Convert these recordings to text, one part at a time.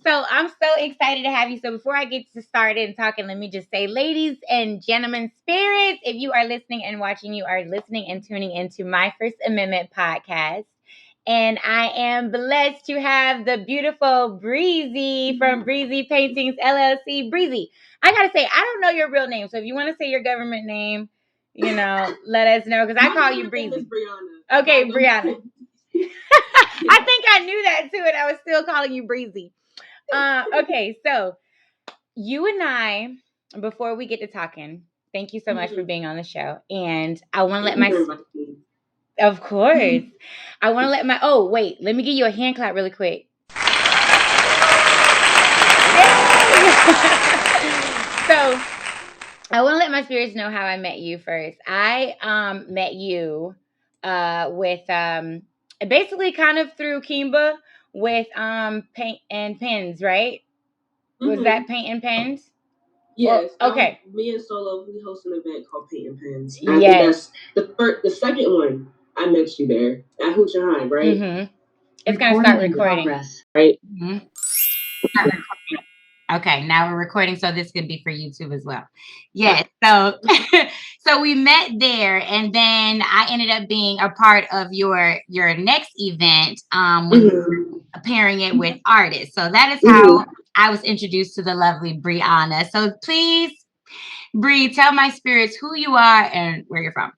So I'm so excited to have you. So before I get to started and talking, let me just say, ladies and gentlemen, spirits, if you are listening and watching, you are listening and tuning into my First Amendment podcast. And I am blessed to have the beautiful Breezy from Breezy Paintings LLC. Breezy, I gotta say, I don't know your real name. So if you want to say your government name, let us know, because I call you Breezy. My name is Brianna. Okay, Brianna. I think I knew that too, and I was still calling you Breezy. Okay, so you and I, before we get to talking, thank you so much for being on the show. And I want to let of course, I want to let oh, wait, let me give you a hand clap really quick. So I want to let my spirits know how I met you first. I met you with basically kind of through Kimba with paint and pens, right? Was that paint and pens? Yes. Okay. Me and Solo, we host an event called Paint and Pens. Yes. I think that's the second one. I met you there at Hooch and High, right? Mm-hmm. It's going to start recording. Right? Mm-hmm. Okay, now we're recording, so this could be for YouTube as well. Yes, so so we met there, and then I ended up being a part of your next event when you were pairing it with artists. So that is how I was introduced to the lovely Brianna. So please, Bree, tell my spirits who you are and where you're from.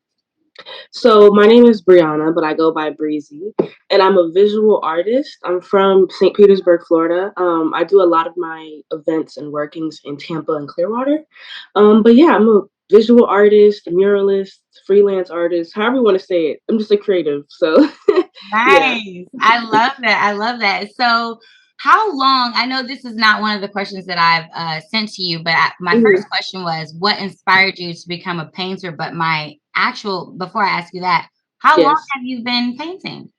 So my name is Brianna, but I go by Breezy, and I'm a visual artist. I'm from St. Petersburg, Florida. I do a lot of my events and workings in Tampa and Clearwater. But yeah, I'm a visual artist, muralist, freelance artist, however you want to say it. I'm just a creative. So nice. Yeah. I love that. I love that. So how long, I know this is not one of the questions that I've sent to you, but my first question was, what inspired you to become a painter? But before I ask you that, how long have you been painting?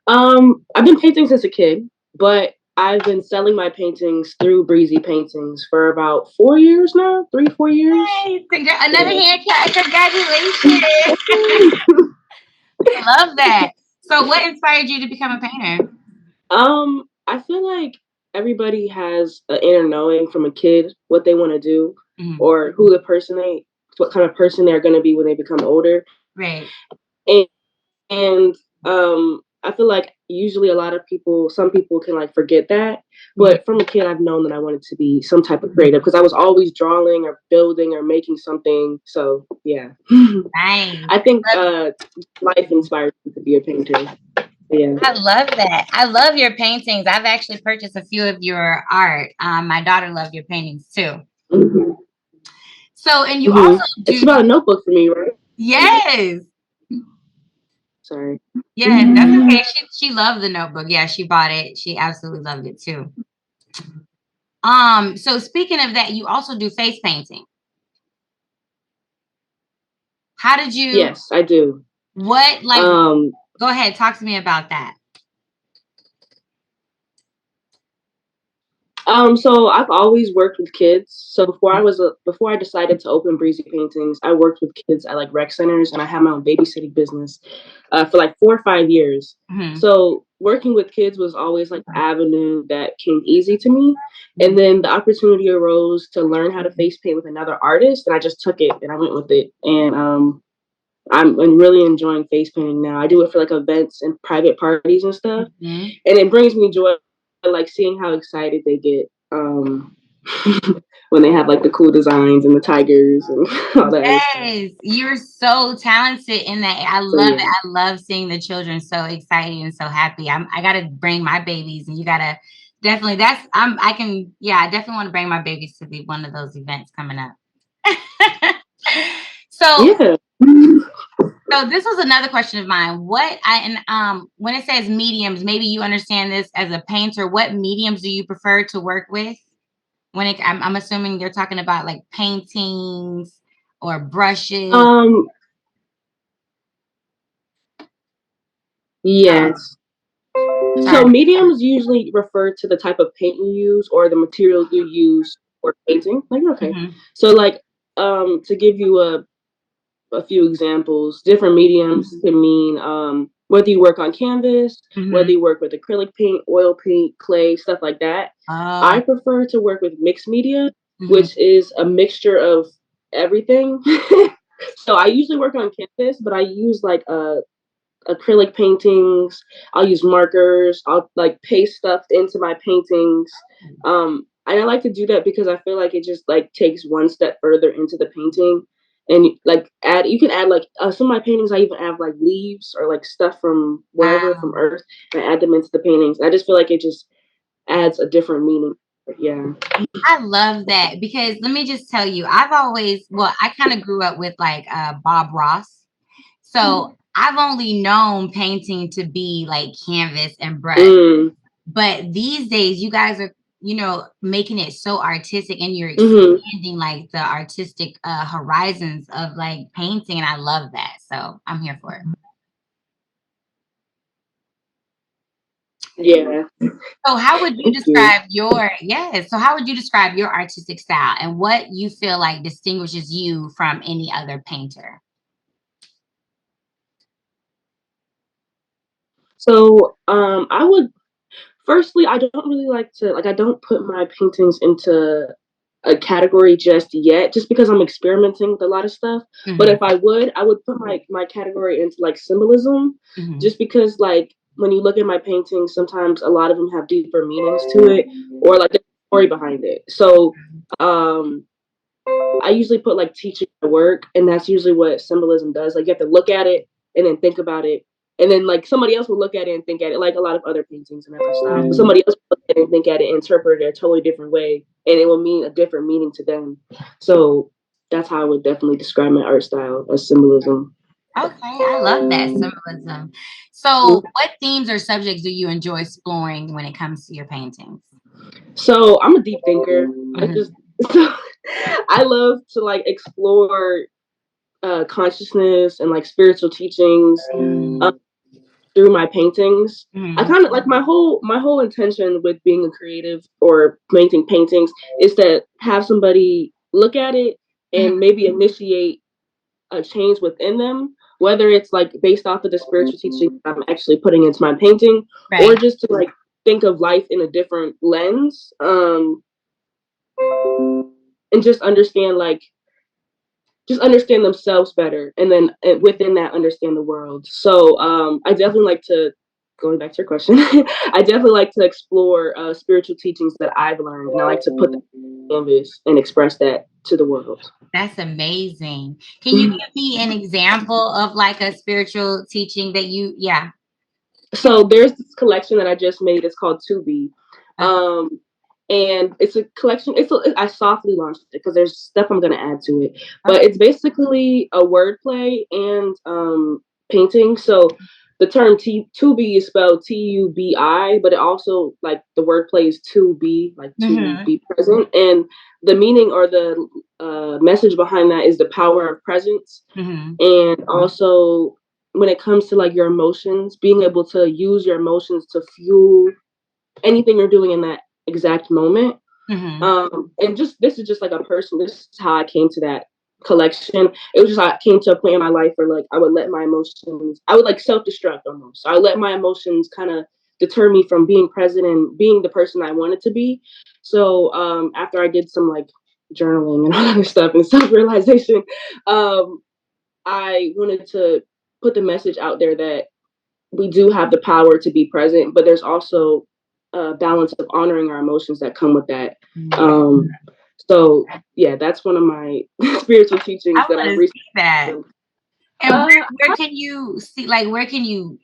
I've been painting since a kid, but I've been selling my paintings through Breezy Paintings for about 4 years now, 3-4 years. Hey, another hand clap. Congratulations. I love that. So what inspired you to become a painter? I feel like everybody has an inner knowing from a kid what they want to do, or what kind of person they're going to be when they become older. Right. And I feel like usually some people can like forget that. But from a kid, I've known that I wanted to be some type of creative because I was always drawing or building or making something. So yeah. Nice. I think life inspired me to be a painter. Yeah. I love that. I love your paintings. I've actually purchased a few of your art. My daughter loved your paintings too. So, and you also do... It's about a notebook for me, right? Yes. Sorry. Yeah, that's okay. She loved the notebook. Yeah, she bought it. She absolutely loved it too. So speaking of that, you also do face painting. How did you... Yes, I do. What, go ahead, talk to me about that. So I've always worked with kids. So before I decided to open Breezy Paintings, I worked with kids at like rec centers, and I had my own babysitting business for like 4 or 5 years. So working with kids was always like an avenue that came easy to me. And then the opportunity arose to learn how to face paint with another artist, and I just took it and I went with it. And I'm really enjoying face painting now. I do it for like events and private parties and stuff, and it brings me joy, like seeing how excited they get when they have like the cool designs and the tigers and all that. Yes, you're so talented in that. I love it. I love seeing the children so excited and so happy. I gotta bring my babies, and you gotta definitely. I definitely want to bring my babies to one of those events coming up. So this was another question of mine. When it says mediums, maybe you understand this as a painter. What mediums do you prefer to work with? I'm assuming they're talking about like paintings or brushes. Yes. So mediums usually refer to the type of paint you use or the material you use for painting. Like, okay. So like to give you a few examples, different mediums can mean Whether you work on canvas, whether you work with acrylic paint, oil paint, clay, stuff like that. I prefer to work with mixed media, which is a mixture of everything. So I usually work on canvas, but I use like acrylic paintings. I'll use markers. I'll like paste stuff into my paintings. And I like to do that because I feel like it just like takes one step further into the painting. And like you can add like some of my paintings. I even have like leaves or like stuff from wherever from Earth, and I add them into the paintings. I just feel like it just adds a different meaning. Yeah. I love that because let me just tell you, I kind of grew up with like Bob Ross. So I've only known painting to be like canvas and brush. But these days you guys are, making it so artistic, and you're expanding like the artistic horizons of like painting. And I love that. So I'm here for it. Yeah. So how would you describe so how would you describe your artistic style and what you feel like distinguishes you from any other painter? So firstly, I don't really like to I don't put my paintings into a category just yet, just because I'm experimenting with a lot of stuff. But if I would put my category into like symbolism, just because like when you look at my paintings, sometimes a lot of them have deeper meanings to it, or like a story behind it. So I usually put like teaching my work, and that's usually what symbolism does. Like you have to look at it and then think about it, and then like somebody else will look at it and think at it, like a lot of other paintings and other styles. But somebody else will look at it and think at it and interpret it a totally different way, and it will mean a different meaning to them. So that's how I would definitely describe my art style, as symbolism. Okay, I love that symbolism. So, what themes or subjects do you enjoy exploring when it comes to your paintings? So I'm a deep thinker. I love to like explore consciousness and like spiritual teachings through my paintings. I kind of like my whole intention with being a creative or making paintings is to have somebody look at it and maybe initiate a change within them, whether it's like based off of the spiritual teaching I'm actually putting into my painting, or just to like think of life in a different lens, and just understand themselves better, and then within that understand the world. So I definitely like to, going back to your question, I definitely like to explore spiritual teachings that I've learned, and I like to put them on canvas and express that to the world. That's amazing. Can you give me an example of like a spiritual teaching that So there's this collection that I just made. It's called To Be. And it's a collection. I softly launched it because there's stuff I'm gonna add to it, but it's basically a wordplay and painting. So the term to be is spelled Tubi, but it also like the wordplay is to be, like to be present, and the meaning or the message behind that is the power of presence, and also when it comes to like your emotions, being able to use your emotions to fuel anything you're doing in that exact moment. And just this is just like this is how I came to that collection. It was just I came to a point in my life where like I would let my emotions, I would like self-destruct almost. I would let my emotions kind of deter me from being present and being the person I wanted to be. So after I did some like journaling and all that stuff and self-realization, I wanted to put the message out there that we do have the power to be present, but there's also a balance of honoring our emotions that come with that. So yeah, that's one of my spiritual teachings that I've recently. And where can you see? Like, where can you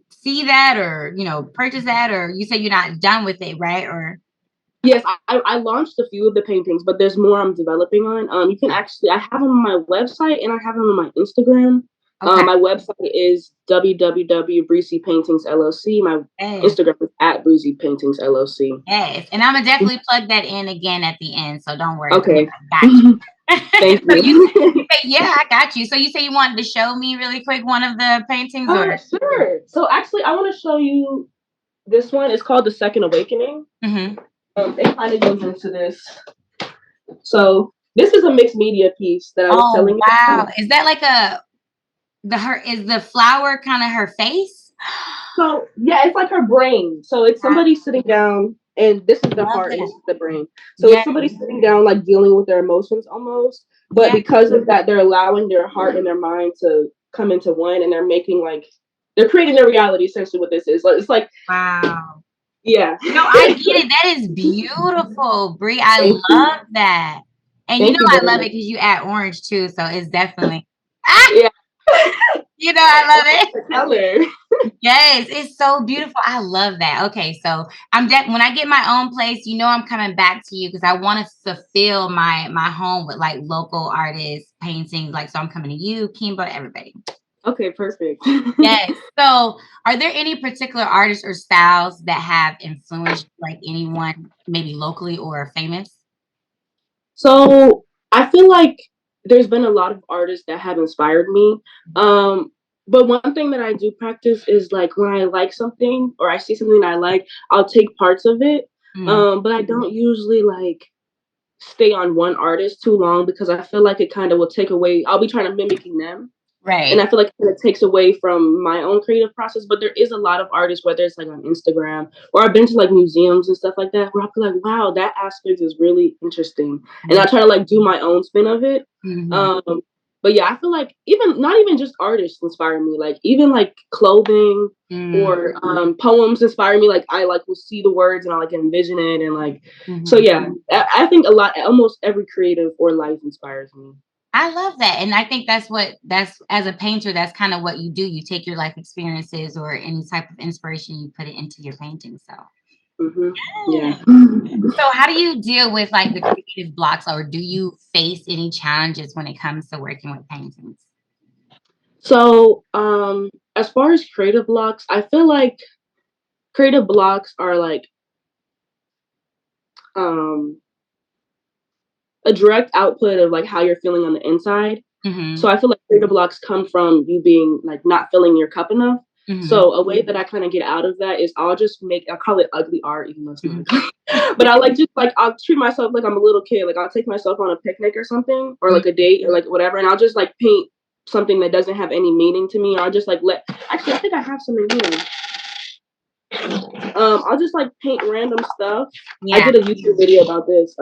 see that, or purchase that, or you say you're not done with it, right? Or yes, I launched a few of the paintings, but there's more I'm developing on. You can actually, I have them on my website and I have them on my Instagram. My website is www.Breezy Paintings LLC. My Instagram is @BreezyPaintingsLLC. Yes, and I'm gonna definitely plug that in again at the end, so don't worry. Okay. I got you. Thank so you. I got you. So you say you wanted to show me really quick one of the paintings? Sure. So actually, I want to show you this one. It's called The Second Awakening. It kind of goes into this. So this is a mixed media piece that I was telling you. Wow. Is that like is the flower kind of her face? So yeah, it's like her brain. So it's somebody sitting down, and this is the heart, and this is the brain. So it's Yes. somebody sitting down, like dealing with their emotions almost. But Yes. because of that, they're allowing their heart and their mind to come into one, and they're making like they're creating their reality. Essentially, what this is, like, it's like Wow. yeah. No, I get it. That is beautiful, Bree. I Thank you. love that. And you know Thank you I very love it much. because you add orange too, so it's definitely Yeah. you know I love it. The color. Yes, it's so beautiful. I love that. Okay, so when I get my own place, you know I'm coming back to you because I want to fulfill my home with like local artists, paintings. Like so I'm coming to you, Kimba, everybody. Okay, perfect. Yes. So are there any particular artists or styles that have influenced like anyone, maybe locally or famous? So I feel like there's been a lot of artists that have inspired me. But one thing that I do practice is like when I like something or I see something that I like, I'll take parts of it. Mm, But I don't usually like stay on one artist too long because I feel like it kind of will take away. I'll be trying to mimicking them. And right. I feel like it takes away from my own creative process. But there is a lot of artists, whether it's like on Instagram or I've been to like museums and stuff like that, where I feel like, wow, that aspect is really interesting. And I try to like do my own spin of it. Mm-hmm. Um, but yeah, I feel like even not even just artists inspire me, like even like clothing or poems inspire me. Like I like will see the words and I like envision it and like so Mm-hmm. yeah, I think a lot almost every creative or life inspires me. I love that. And I think that's as a painter, that's kind of what you do. You take your life experiences or any type of inspiration, you put it into your painting. So, Yeah. yeah. So how do you deal with like the creative blocks or do you face any challenges when it comes to working with paintings? So, as far as creative blocks, I feel like creative blocks are like um a direct output of like how you're feeling on the inside. Mm-hmm. So I feel like creative blocks come from you being like not filling your cup enough. Mm-hmm. So a way that I kind of get out of that is I'll call it ugly art, even though it's not Mm-hmm. ugly. But I like just like I'll treat myself like I'm a little kid. Like I'll take myself on a picnic or something, or like a date or like whatever, and I'll just like paint something that doesn't have any meaning to me. Or I'll just like actually I think I have some in here. I'll just like paint random stuff. I Yeah. did a YouTube video about this.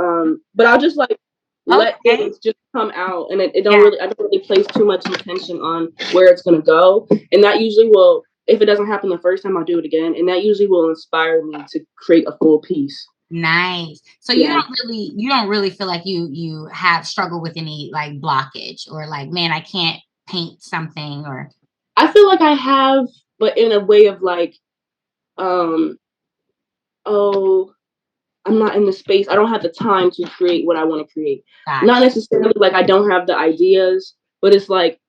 But I'll just like let Okay. things just come out, and it don't Yeah. really I don't really place too much intention on where it's gonna go, and that usually will. If it doesn't happen the first time, I'll do it again, and that usually will inspire me to create a full piece. Nice. So Yeah, you don't really feel like you have struggled with any like blockage or like, man, I can't paint something or I feel like I have, but in a way of like, um, oh, I'm not in the space. I don't have the time to create what I want to create. Not gotcha. necessarily like I don't have the ideas, but it's like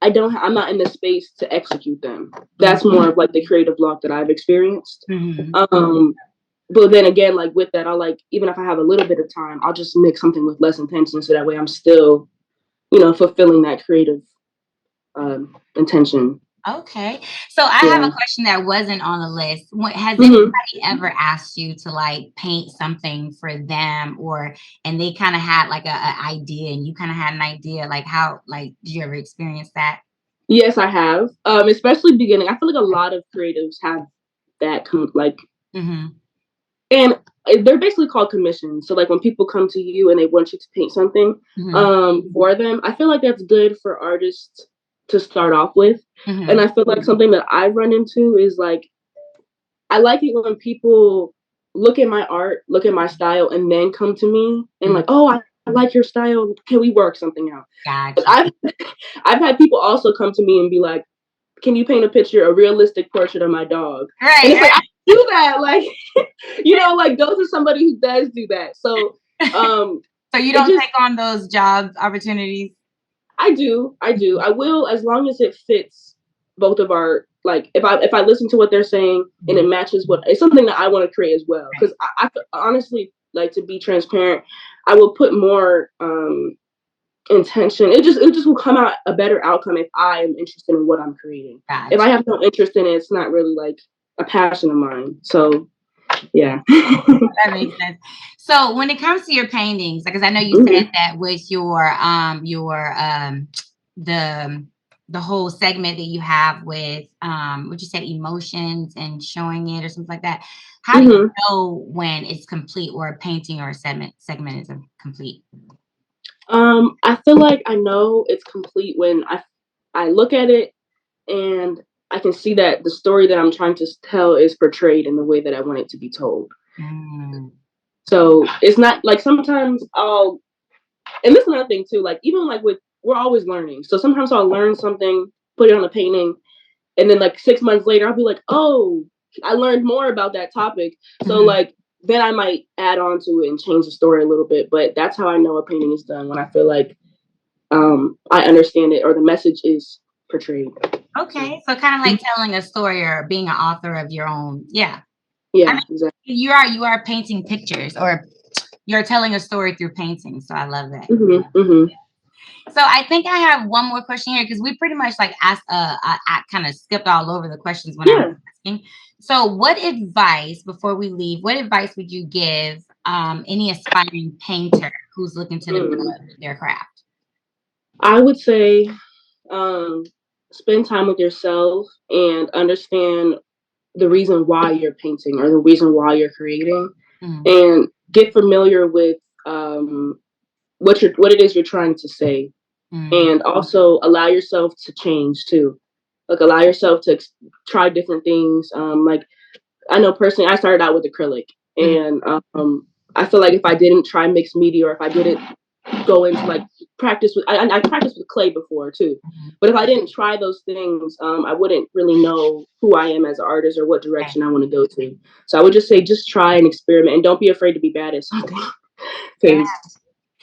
I'm not in the space to execute them. That's more of like the creative block that I've experienced. Mm-hmm. But then again, like with that, I'll like even if I have a little bit of time, I'll just make something with less intention, so that way I'm still, fulfilling that creative intention. Okay. So I have a Yeah. question that wasn't on the list. Has Hmm. anybody ever asked you to like paint something for them or and they kind of had like a idea and you kind of had an idea like how like did you ever experience that? Yes, I have. Especially beginning. I feel like a lot of creatives have that like, Mm-hmm. and they're basically called commissions. So like when people come to you and they want you to paint something Mm-hmm. for them, I feel like that's good for artists to start off with. And Mm-hmm. I feel like something that I run into is like I like it when people look at my art, look at my style, and then come to me and Mm-hmm. like, oh, I like your style. Can we work something out? But Gotcha. I've had people also come to me and be like, can you paint a realistic portrait of my dog? And Right, it's like I do that, like like those are somebody who does do that. So so you it don't just take on those job opportunities? I will as long as it fits both of our like if I listen to what they're saying and it Mhm. matches what it's something that I want to create as well. Right. Because I honestly like to be transparent. I will put more intention. It just will come out a better outcome if I am interested in what I'm creating. If I Gotcha. have no interest in it, it's not really like a passion of mine. So yeah. That makes sense. So when it comes to your paintings, because I know you said Mhm. that with your the the whole segment that you have with what you said, emotions and showing it or something like that. How do you know when it's complete, or a painting or a segment is complete? I feel like I know it's complete when I look at it and I can see that the story that I'm trying to tell is portrayed in the way that I want it to be told. So it's not like sometimes and this is another thing too, like even like we're always learning. So sometimes I'll learn something, put it on a painting, and then like 6 months later I'll be like, oh, I learned more about that topic. So like then I might add on to it and change the story a little bit. But that's how I know a painting is done, when I feel like I understand it or the message is portrayed. Okay, so kind of like telling a story or being an author of your own. Yeah. Yeah, I mean, exactly. You are painting pictures, or you're telling a story through painting. So I love that. So I think I have one more question here, because we pretty much like asked, I kind of skipped all over the questions when I was asking. So what advice, before we leave, what advice would you give any aspiring painter who's looking to develop their craft? I would say spend time with yourself and understand the reason why you're painting or the reason why you're creating, and get familiar with what it is you're trying to say, and also allow yourself to change too. Like allow yourself to try different things. Like I know personally, I started out with acrylic, and I feel like if I didn't try mixed media, or if I didn't go into like practice with, I practiced with clay before too, but if I didn't try those things, I wouldn't really know who I am as an artist or what direction I want to go to. So I would just say, just try and experiment, and don't be afraid to be bad at something.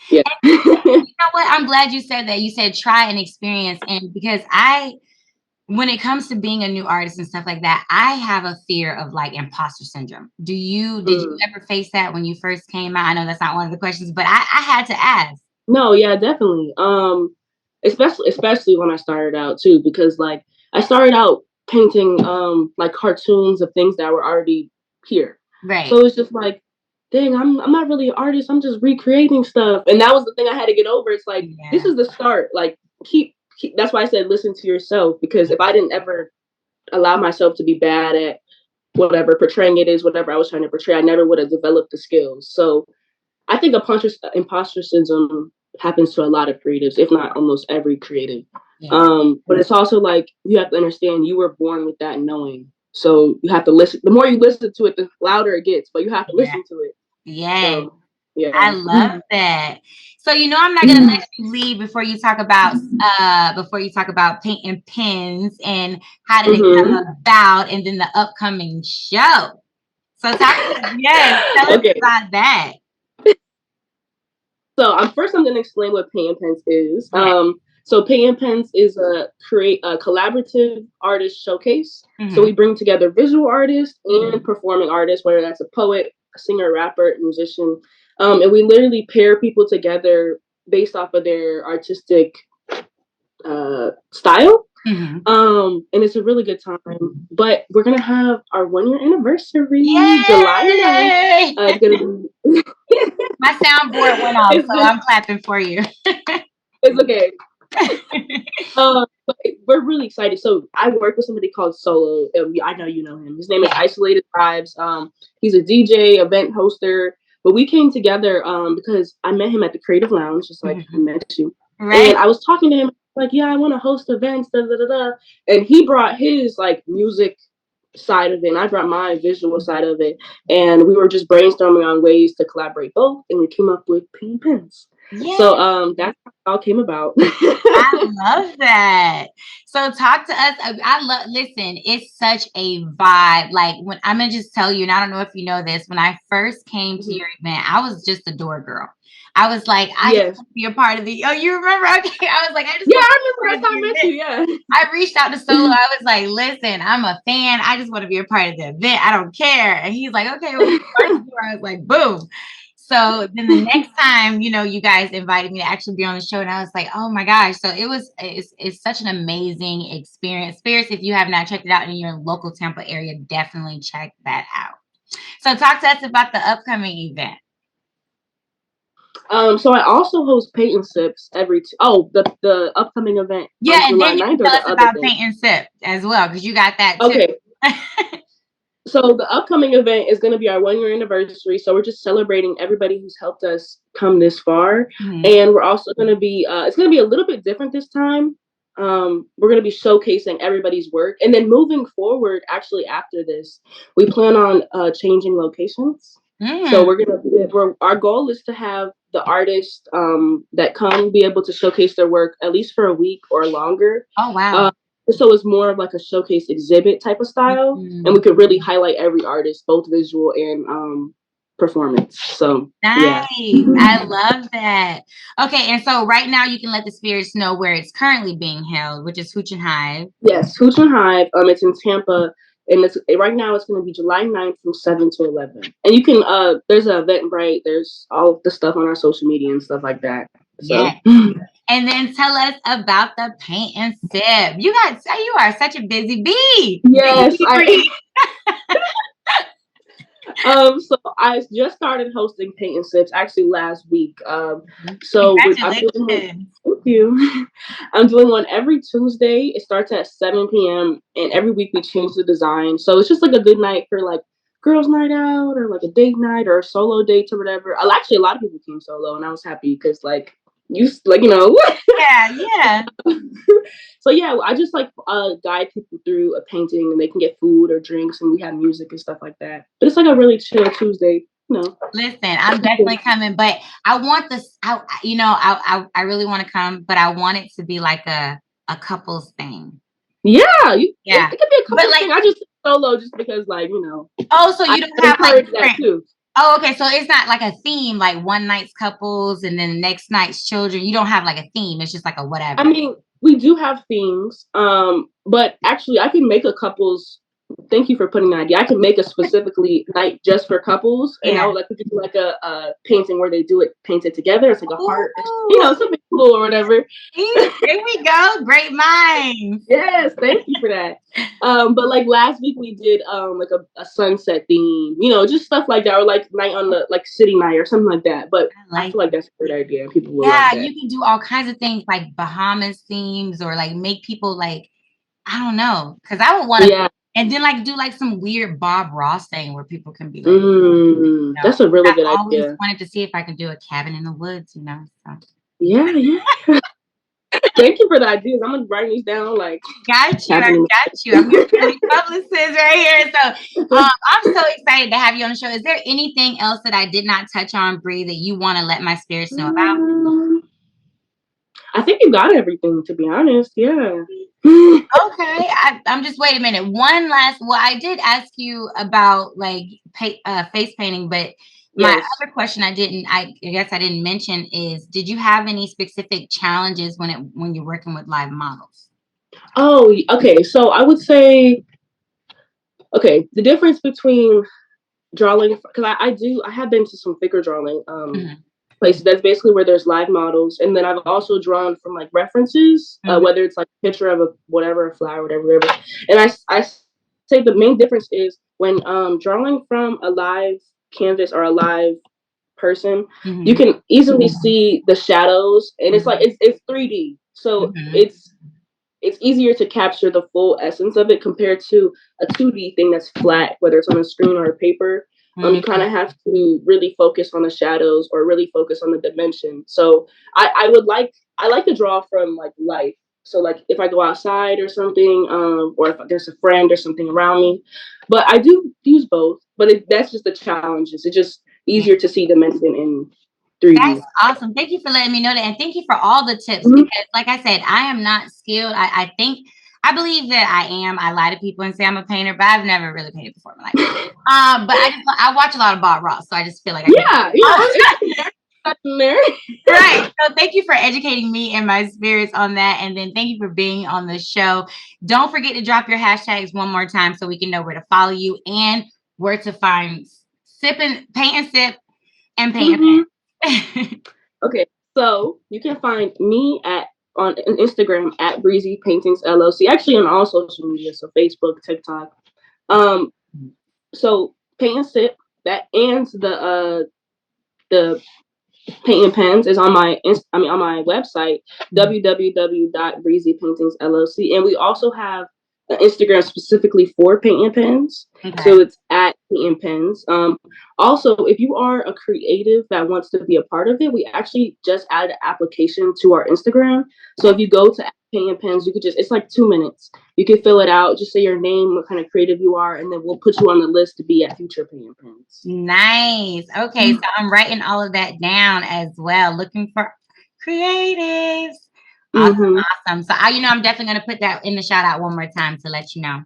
Yeah. You know what? I'm glad you said that. You said try and experience, and because when it comes to being a new artist and stuff like that, I have a fear of like imposter syndrome. Did you ever face that when you first came out? I know that's not one of the questions, but I had to ask. No, yeah, definitely. Especially when I started out too, because like I started out painting like cartoons of things that were already here. Right. So it's just like, dang, I'm not really an artist. I'm just recreating stuff. And that was the thing I had to get over. It's like, this is the start. Like keep that's why I said listen to yourself, because if I didn't ever allow myself to be bad at whatever portraying it is, whatever I was trying to portray, I never would have developed the skills. So I think imposter syndrome happens to a lot of creatives, if not almost every creative. But it's also like, you have to understand you were born with that knowing. So you have to listen. The more you listen to it, the louder it gets, but you have to listen to it. Yeah. So, yeah. I love that. So I'm not gonna let you leave before you talk about painting pens and how did it come about, and then the upcoming show. So tell us about that. So first I'm going to explain what Paint and Pens is. So Paint and Pens is a collaborative artist showcase. So we bring together visual artists and performing artists, whether that's a poet, a singer, rapper, musician, and we literally pair people together based off of their artistic style. And it's a really good time. But we're gonna have our 1-year anniversary, July 9th. It's gonna be my soundboard went off, so I'm clapping for you. It's okay. But we're really excited. So I work with somebody called Solo. I know you know him. His name is Isolated Vibes. He's a DJ, event hoster. But we came together because I met him at the Creative Lounge, just like I met you. Right. And I was talking to him like, yeah, I want to host events, da da da da. And he brought his like music side of it, and I brought my visual side of it. And we were just brainstorming on ways to collaborate both, and we came up with Paint Pens. So that's how it all came about. I love that. So talk to us. Listen, it's such a vibe. Like when I'm gonna just tell you, and I don't know if you know this, when I first came to your event, I was just a door girl. I was like, I just want to be a part of the. Oh, you remember? Okay, I was like, I remember. That's how I met you. Yeah, I reached out to Solo. I was like, listen, I'm a fan. I just want to be a part of the event. I don't care. And he's like, okay. Well, I was like, boom. So then the next time, you guys invited me to actually be on the show, and I was like, oh my gosh. So it's such an amazing experience. Spirits, if you have not checked it out in your local Tampa area, definitely check that out. So talk to us about the upcoming event. So I also host paint and sips the upcoming event Yeah, on and July then you 9th can or tell the us other about day? paint and sip as well, because you got that too. Okay. So the upcoming event is going to be our 1 year anniversary. So we're just celebrating everybody who's helped us come this far, and we're also going to be. It's going to be a little bit different this time. We're going to be showcasing everybody's work, and then moving forward, actually after this, we plan on changing locations. So our goal is to have the artists that come be able to showcase their work at least for a week or longer. Oh wow. So it's more of like a showcase exhibit type of style, and we could really highlight every artist, both visual and performance. So Nice. yeah. I love that. Okay, and so right now you can let the spirits know where it's currently being held, which is Hooch and Hive. Yes, Hooch and Hive. It's in Tampa, and right now it's going to be July 9th from 7 to 11. And you can there's an Eventbrite. There's all of the stuff on our social media and stuff like that. So. Yeah. And then tell us about the paint and sip. You are such a busy bee. Yes, Busy so I just started hosting paint and sips actually last week. I'm doing one. Thank you. I'm doing one every Tuesday. It starts at 7 p.m. and every week we change the design. So it's just like a good night for like girls' night out or like a date night or a solo date or whatever. Actually, a lot of people came solo, and I was happy because Yeah. So yeah, I just guide people through a painting, and they can get food or drinks, and we have music and stuff like that. But it's like a really chill Tuesday, you know. Listen, I'm definitely coming, but I want this. I really want to come, but I want it to be like a couples thing. Yeah, Yeah, it could be a couple but thing. I just solo just because Oh, so you don't have like that too. Oh, okay. So it's not like a theme, like one night's couples and then the next night's children. You don't have like a theme. It's just like a whatever. I mean, we do have themes, but actually, I can make a couples. Thank you for putting that idea. I can make a specifically night just for couples, and I would like to do like a painting where they do it painted together. It's like a heart, something cool or whatever. There we go. Great minds. Yes, thank you for that. But like last week we did like a sunset theme, just stuff like that, or like night on the like city night or something like that. But I feel like that's a great idea. People will love that. You can do all kinds of things like Bahamas themes or like make people like, I don't know, because I would want to and then like do like some weird Bob Ross thing where people can be like, that's a really good idea. I always wanted to see if I could do a cabin in the woods, So. Yeah. Thank you for the ideas. I'm gonna write these down. Like, got you. I'm your publicist right here. So, I'm so excited to have you on the show. Is there anything else that I did not touch on, Bree, that you want to let my spirits know about? I think you got everything. To be honest, yeah. Okay, I'm just wait a minute. One last. Well, I did ask you about like face painting, but my other question I guess I didn't mention is, did you have any specific challenges when you're working with live models? Oh, okay. So I would say, the difference between drawing, because I have been to some figure drawing places. That's basically where there's live models, and then I've also drawn from like references, whether it's like a picture of a flower, whatever. And I say the main difference is when drawing from a live canvas or a live person, you can easily see the shadows, and it's like it's 3D, so it's easier to capture the full essence of it compared to a 2D thing that's flat, whether it's on a screen or a paper. You kind of have to really focus on the shadows or really focus on the dimension. So I like to draw from like life. So like if I go outside or something, or if there's a friend or something around me, but I do use both. But that's just the challenges. It's just easier to see dimension in 3D. That's awesome. Thank you for letting me know that. And thank you for all the tips because like I said, I am not skilled. I believe that I am. I lie to people and say I'm a painter, but I've never really painted before in my life. But I watch a lot of Bob Ross, so I just feel like right. So thank you for educating me and my spirits on that. And then thank you for being on the show. Don't forget to drop your hashtags one more time so we can know where to follow you and where to find paint and sip and paint and Okay, so you can find me on Instagram at Breezy Paintings LLC. Actually, on all social media, so Facebook, TikTok. So paint and sip that, and the paint and pens is on my on my website, www.breezypaintingsllc, and we also have an Instagram specifically for paint and pens. Okay. So it's at paint and pens. Also, if you are a creative that wants to be a part of it, we actually just added an application to our Instagram. So if you go to paint and pens, you could just, it's like 2 minutes. You can fill it out, just say your name, what kind of creative you are, and then we'll put you on the list to be at future paint and pens. Nice. Okay, so I'm writing all of that down as well. Looking for creatives. Awesome, awesome. So I'm definitely gonna put that in the shout out one more time to let you know.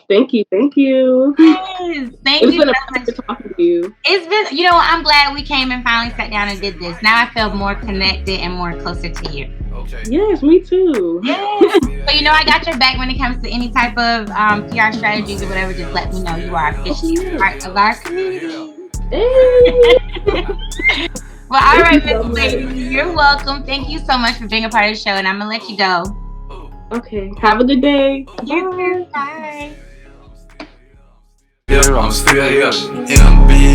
Thank you. Yes, thank you. It's been a pleasure talking to you. It's been, I'm glad we came and finally sat down and did this. Now I feel more connected and more closer to you. Okay. Yes, me too. Yes. So I got your back when it comes to any type of PR strategies or whatever. Just let me know. You are officially part of our community. Hey. Well, all right, Miss Lady, you're welcome. Thank you so much for being a part of the show, and I'm gonna let you go. Okay. Have a good day. You too. Bye. I'm still here, and I'm being